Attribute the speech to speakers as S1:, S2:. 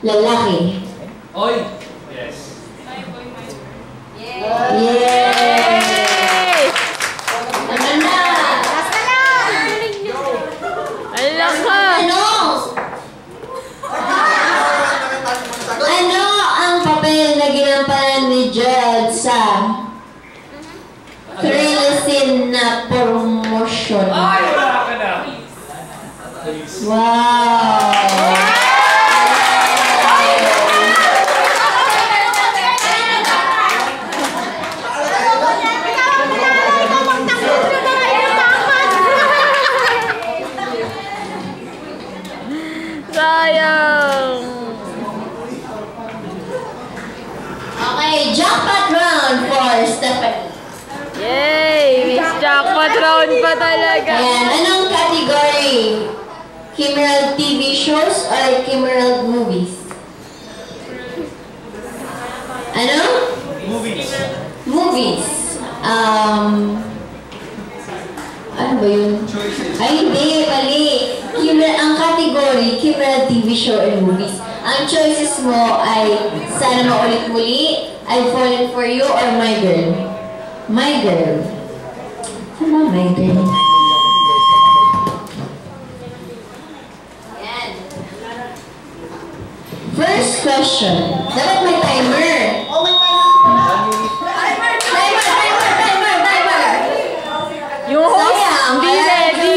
S1: lalaki.
S2: Oy! Yes.
S1: Yay! Maganda!
S3: Basta lang! Alam ka!
S1: Ano ang papel na ginampanan ni Jed sa thrill na promosyon?
S2: Ay! Wala ka na!
S1: Wow!
S3: Sayang!
S1: Okay, jackpot round for Stephanie.
S3: Yay! Miss Jackpot round pa talaga.
S1: Ayan, anong category? Kimerald TV shows or Kimerald movies? Ano?
S2: Movies.
S1: Movies. Ano ba yun? Ay, hindi. Mali. Ang category, Kimerald TV show and movies. Ang choices mo ay Sana Maulit Muli, I've Fallen For You, or My Girl. My Girl. Ano My Girl? Ayan. First question. Dapat may timer. Oh, may timer. Timer.
S3: Yung host, hindi ready.